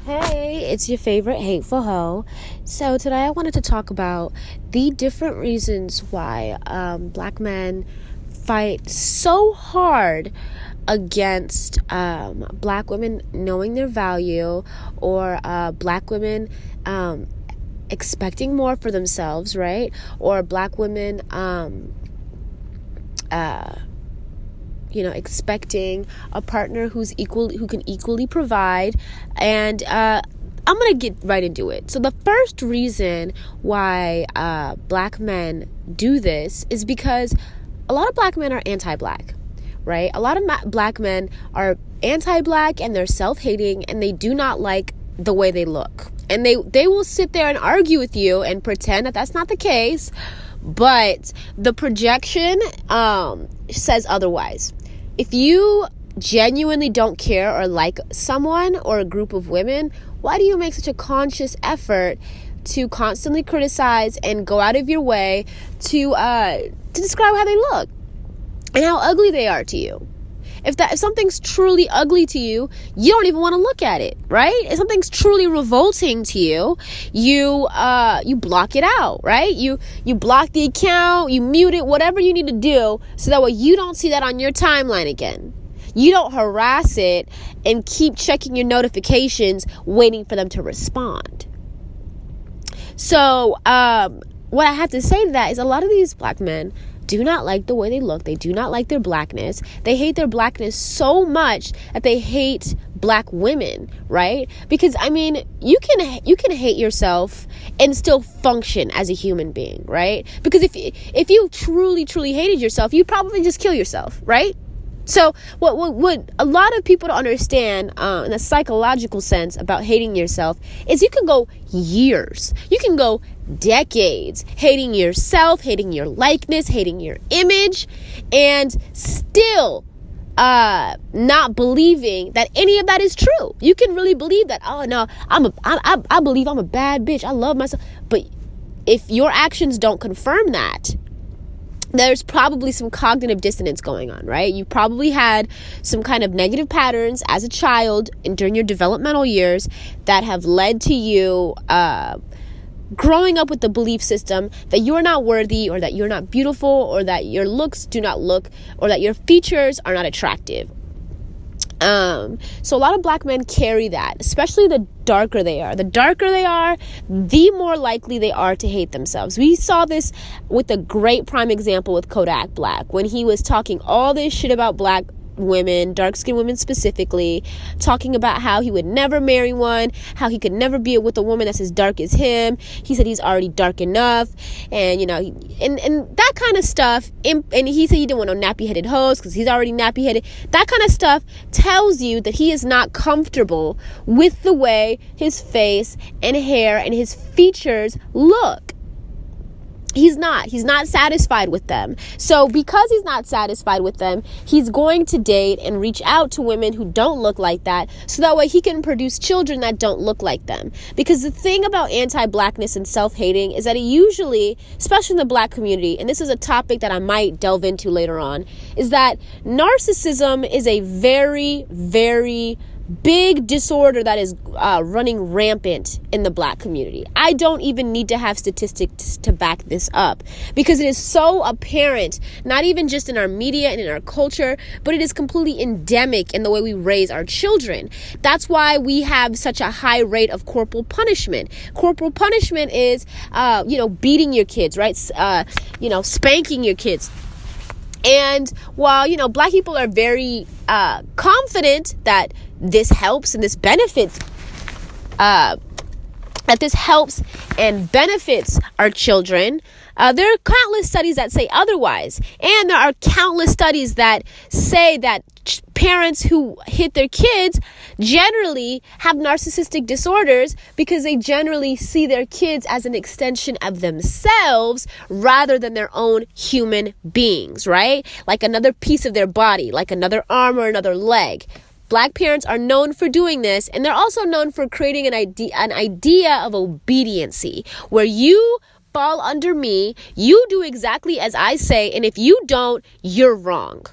Hey, it's your favorite hateful hoe. So today I wanted to talk about the different reasons why black men fight so hard against black women knowing their value, or black women expecting more for themselves, right? Or black women expecting a partner who can equally provide. And I'm gonna get right into it. So the first reason why black men do this is because a lot of black men are anti-black, right? A lot of black men are anti-black, and they're self-hating, and they do not like the way they look. And they will sit there and argue with you and pretend that that's not the case, but the projection says otherwise. If you genuinely don't care or like someone or a group of women, why do you make such a conscious effort to constantly criticize and go out of your way to describe how they look and how ugly they are to you? If something's truly ugly to you, you don't even want to look at it, right? If something's truly revolting to you, you block it out, right? You block the account, you mute it, whatever you need to do, so that way you don't see that on your timeline again. You don't harass it and keep checking your notifications, waiting for them to respond. So, what I have to say to that is a lot of these black men do not like the way they look. They do not like their blackness. They hate their blackness so much that they hate black women, right? Because you can hate yourself and still function as a human being, right? Because if you truly hated yourself, you'd probably just kill yourself, right? So what a lot of people don't understand in a psychological sense about hating yourself is you can go years, you can go decades hating yourself, hating your likeness, hating your image, and still not believing that any of that is true. You can really believe that, oh no, I believe I'm a bad bitch, I love myself. But if your actions don't confirm that, there's probably some cognitive dissonance going on, right? You probably had some kind of negative patterns as a child and during your developmental years that have led to you growing up with the belief system that you're not worthy, or that you're not beautiful, or that your looks do not look, or that your features are not attractive. So a lot of black men carry that, especially the darker they are. The darker they are, the more likely they are to hate themselves. We saw this with a great prime example with Kodak Black, when he was talking all this shit about black women, dark-skinned women specifically, talking about how he would never marry one, how he could never be with a woman that's as dark as him. He said he's already dark enough, and and that kind of stuff. And he said he didn't want no nappy-headed hoes because he's already nappy-headed. That kind of stuff tells you that he is not comfortable with the way his face and hair and his features look. He's not satisfied with them. So because he's not satisfied with them, he's going to date and reach out to women who don't look like that, so that way he can produce children that don't look like them. Because the thing about anti-blackness and self-hating is that it usually, especially in the black community, and this is a topic that I might delve into later on, is that narcissism is a very, very big disorder that is running rampant in the black community. I don't even need to have statistics to back this up, because it is so apparent, not even just in our media and in our culture, but it is completely endemic in the way we raise our children. That's why we have such a high rate of corporal punishment. Corporal punishment is, beating your kids, right? Spanking your kids. And while, black people are very confident that this helps and this benefits, our children, there are countless studies that say otherwise. And there are countless studies that say that parents who hit their kids generally have narcissistic disorders, because they generally see their kids as an extension of themselves rather than their own human beings, right? Like another piece of their body, like another arm or another leg. Black parents are known for doing this, and they're also known for creating an idea of obediency, where you fall under me, you do exactly as I say, and if you don't, you're wrong.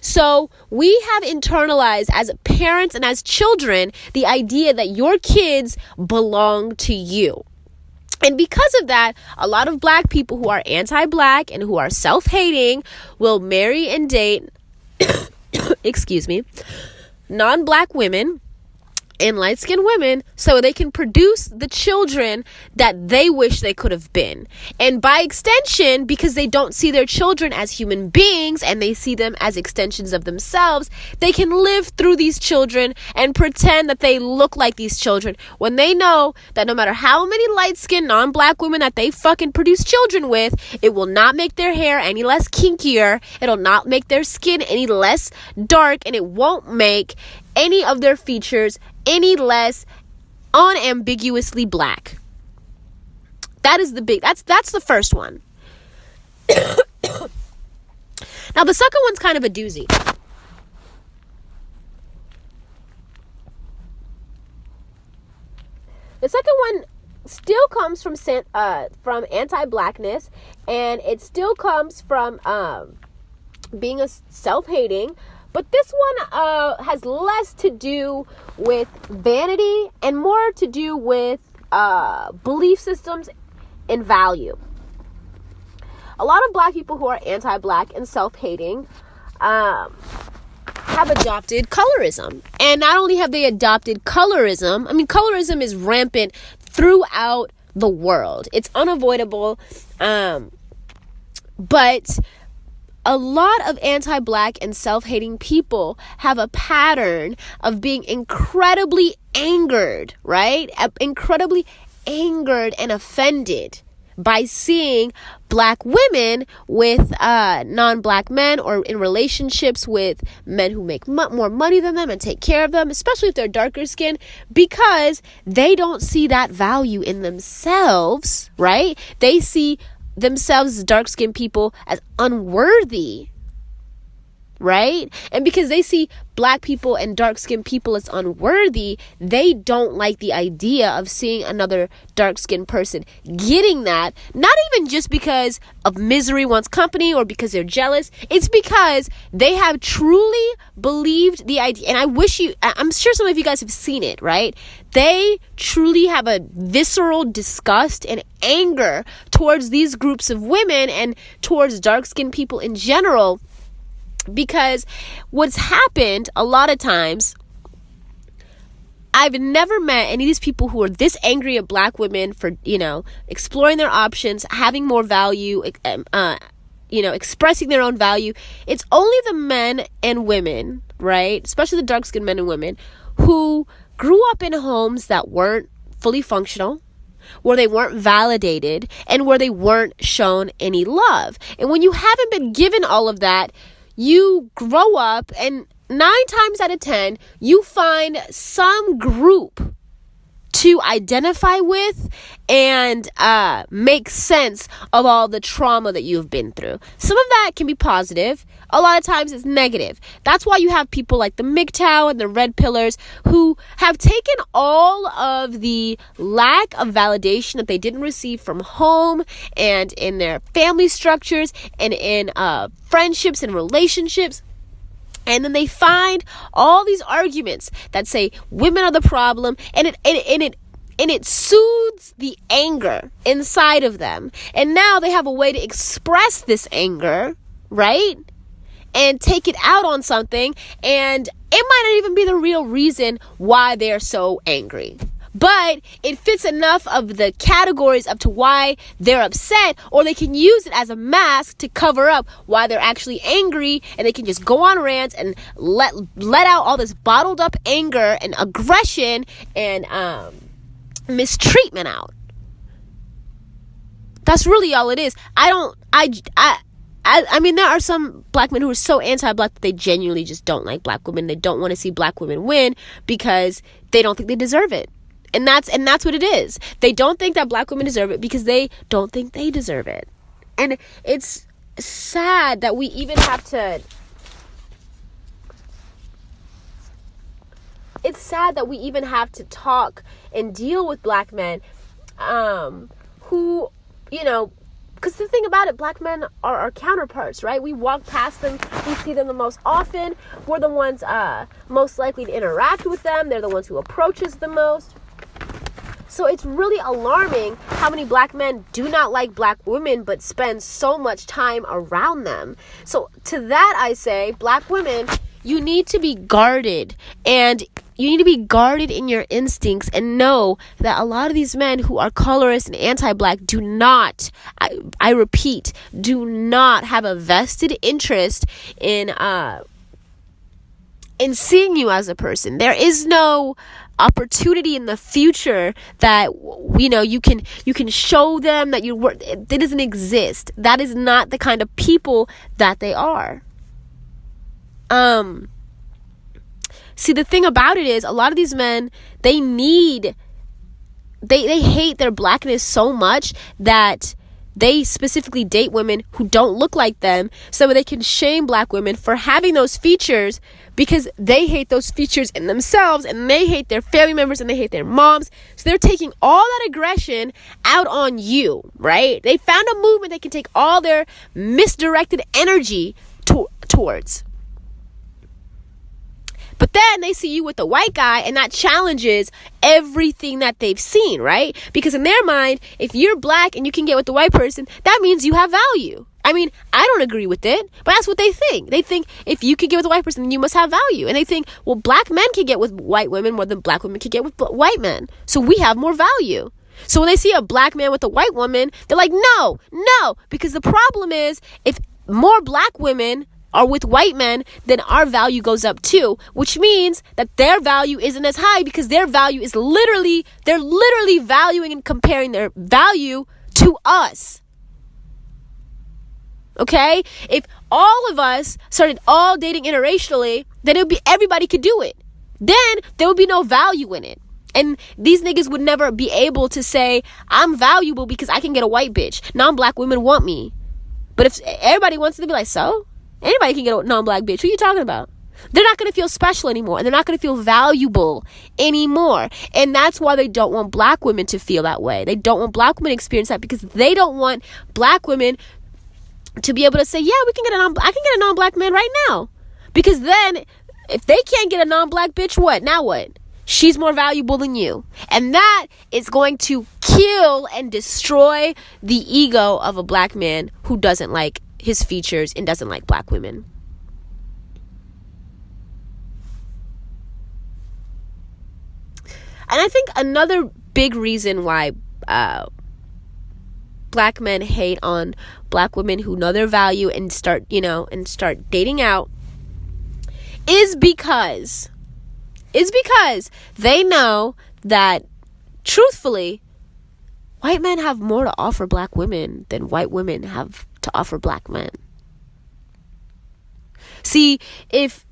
So we have internalized as parents and as children the idea that your kids belong to you. And because of that, a lot of black people who are anti-black and who are self-hating will marry and date, excuse me, non-black women and light-skinned women so they can produce the children that they wish they could have been. And by extension, because they don't see their children as human beings and they see them as extensions of themselves, they can live through these children and pretend that they look like these children when they know that no matter how many light-skinned non-black women that they fucking produce children with, it will not make their hair any less kinkier, it'll not make their skin any less dark, and it won't make any of their features any less unambiguously black. That's the first one. Now the second one's kind of a doozy. The second one still comes from anti-blackness, and it still comes from being a self-hating. But this one has less to do with vanity and more to do with belief systems and value. A lot of black people who are anti-black and self-hating have adopted colorism. And not only have they adopted colorism, I mean, colorism is rampant throughout the world. It's unavoidable. But a lot of anti-black and self-hating people have a pattern of being incredibly angered, right? Incredibly angered and offended by seeing black women with non-black men, or in relationships with men who make more money than them and take care of them, especially if they're darker skinned, because they don't see that value in themselves, right? They see themselves as dark-skinned people as unworthy, right? And because they see black people and dark-skinned people as unworthy, they don't like the idea of seeing another dark-skinned person getting that, not even just because of misery wants company or because they're jealous. It's because they have truly believed the idea, and I'm sure some of you guys have seen it, right? They truly have a visceral disgust and anger towards these groups of women and towards dark-skinned people in general. Because what's happened a lot of times, I've never met any of these people who are this angry at black women for, exploring their options, having more value, expressing their own value. It's only the men and women, right? Especially the dark-skinned men and women who grew up in homes that weren't fully functional, where they weren't validated, and where they weren't shown any love. And when you haven't been given all of that, you grow up, and 9 times out of 10, you find some group to identify with and make sense of all the trauma that you've been through. Some of that can be positive. A lot of times it's negative. That's why you have people like the MGTOW and the Red Pillars who have taken all of the lack of validation that they didn't receive from home and in their family structures and in friendships and relationships. And then they find all these arguments that say women are the problem, and it soothes the anger inside of them. And now they have a way to express this anger, right? And take it out on something, and it might not even be the real reason why they're so angry. But it fits enough of the categories up to why they're upset, or they can use it as a mask to cover up why they're actually angry, and they can just go on rants and let out all this bottled up anger and aggression and mistreatment out. That's really all it is. I mean, there are some black men who are so anti-black that they genuinely just don't like black women. They don't want to see black women win because they don't think they deserve it. And that's what it is. They don't think that black women deserve it because they don't think they deserve it. And it's sad that we even have to... It's sad that we even have to talk and deal with black men who, because the thing about it, black men are our counterparts, right? We walk past them, we see them the most often. We're the ones most likely to interact with them. They're the ones who approach us the most. So it's really alarming how many black men do not like black women, but spend so much time around them. So to that I say, black women, you need to be guarded, and you need to be guarded in your instincts, and know that a lot of these men who are colorist and anti-black do not, I repeat, do not have a vested interest in seeing you as a person. There is no opportunity in the future that, you know, you can show them that it doesn't exist. That is not the kind of people that they are. See, the thing about it is, a lot of these men, they hate their blackness so much that they specifically date women who don't look like them, so they can shame black women for having those features, because they hate those features in themselves, and they hate their family members, and they hate their moms. So they're taking all that aggression out on you, right? They found a movement they can take all their misdirected energy towards. But then they see you with the white guy, and that challenges everything that they've seen, right? Because in their mind, if you're black and you can get with the white person, that means you have value. I mean, I don't agree with it, but that's what they think. They think if you can get with a white person, then you must have value. And they think, well, black men can get with white women more than black women can get with white men. So we have more value. So when they see a black man with a white woman, they're like, no. Because the problem is, if more black women are with white men, then our value goes up too, which means that their value isn't as high, because their value is they're literally valuing and comparing their value to us. Okay? If all of us started all dating interracially, then it would be, everybody could do it. Then there would be no value in it. And these niggas would never be able to say, I'm valuable because I can get a white bitch. Non-black women want me. But if everybody wants to be like, so? Anybody can get a non-black bitch. Who are you talking about? They're not going to feel special anymore, and they're not going to feel valuable anymore. And that's why they don't want black women to feel that way. They don't want black women to experience that, because they don't want black women to be able to say, yeah, I can get a non-black man right now. Because then if they can't get a non-black bitch, what? Now what? She's more valuable than you. And that is going to kill and destroy the ego of a black man who doesn't like his features and doesn't like black women. And I think another big reason why black men hate on black women who know their value and start dating out is because they know that, truthfully, white men have more to offer black women than white women have to offer black men. See, if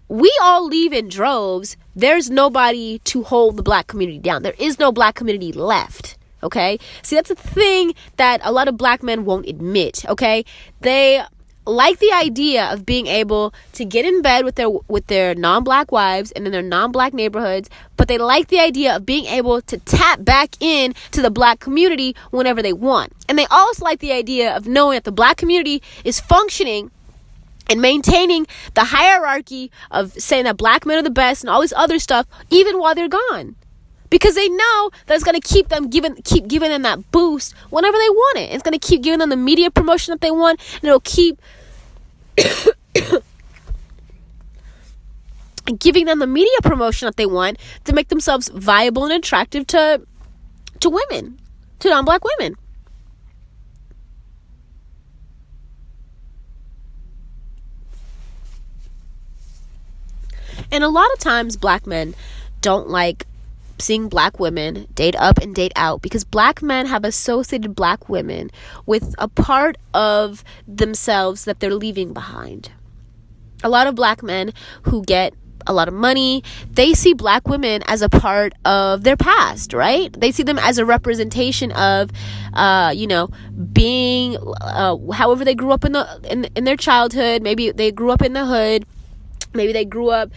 we all leave in droves, there's nobody to hold the black community down. There is no black community left. Okay? See, that's a thing that a lot of black men won't admit. Okay? They like the idea of being able to get in bed with their non-black wives and in their non-black neighborhoods, but they like the idea of being able to tap back in to the black community whenever they want. And they also like the idea of knowing that the black community is functioning and maintaining the hierarchy of saying that black men are the best and all this other stuff, even while they're gone. Because they know that it's going to keep giving them that boost whenever they want it. It's going to keep giving them the media promotion that they want, and it'll keep giving them the media promotion that they want to make themselves viable and attractive to women, to non-black women. And a lot of times black men don't like seeing black women date up and date out, because black men have associated black women with a part of themselves that they're leaving behind. A lot of black men who get a lot of money, they see black women as a part of their past, right? They see them as a representation of being however they grew up in their childhood. Maybe they grew up in the hood, maybe they grew up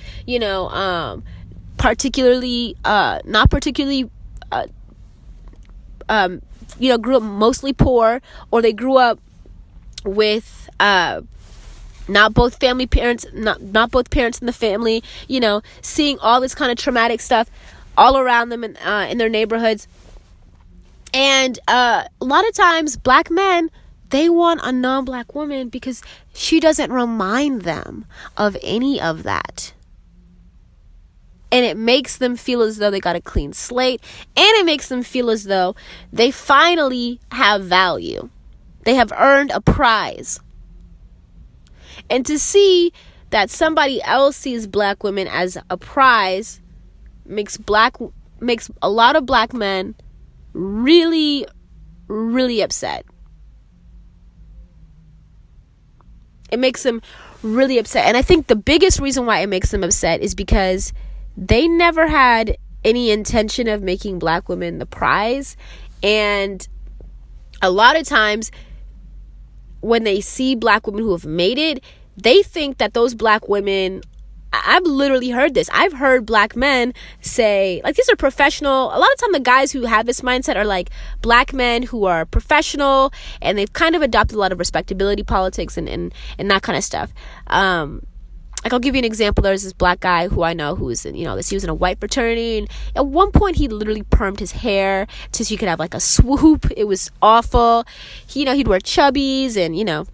grew up mostly poor, or they grew up with not both parents in the family, seeing all this kind of traumatic stuff all around them in their neighborhoods. And a lot of times black men, they want a non-black woman because she doesn't remind them of any of that. And it makes them feel as though they got a clean slate. And it makes them feel as though they finally have value. They have earned a prize. And to see that somebody else sees black women as a prize makes a lot of black men really, really upset. It makes them really upset. And I think the biggest reason why it makes them upset is because they never had any intention of making black women the prize. And a lot of times when they see black women who have made it, they think that those black women, I've literally heard this. I've heard black men say, like, these are professional. A lot of time the guys who have this mindset are like black men who are professional, and they've kind of adopted a lot of respectability politics and that kind of stuff. Like, I'll give you an example. There's this black guy who I know who's in, he was in a white fraternity, and at one point he literally permed his hair so you could have like a swoop. It was awful. He'd wear chubbies and,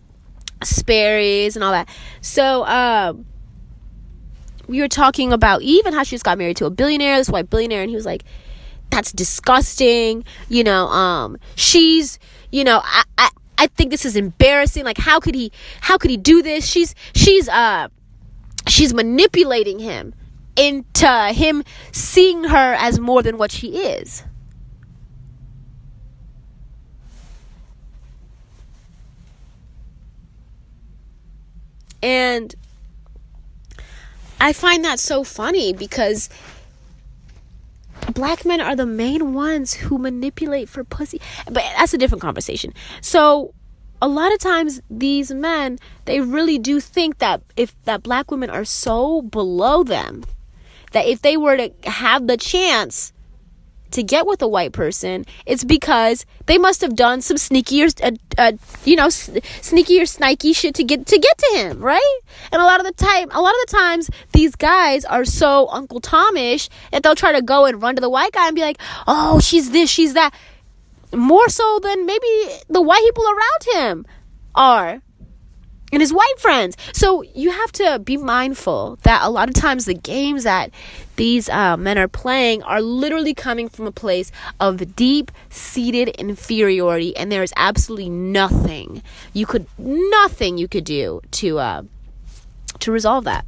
Sperry's and all that. So, we were talking about even how she just got married to a billionaire, this white billionaire, and he was like, that's disgusting. She's, I think this is embarrassing. Like, how could he do this? She's manipulating him into him seeing her as more than what she is. And I find that so funny because black men are the main ones who manipulate for pussy. But that's a different conversation. So a lot of times these men, they really do think that that black women are so below them that if they were to have the chance to get with a white person, it's because they must have done some sneaky or snikey shit to get to him, right? And a lot of the times these guys are so Uncle Tomish that they'll try to go and run to the white guy and be like, oh, she's this, she's that, more so than maybe the white people around him are and his white friends. So you have to be mindful that a lot of times the games that these men are playing are literally coming from a place of deep-seated inferiority, and there is absolutely nothing you could do to resolve that.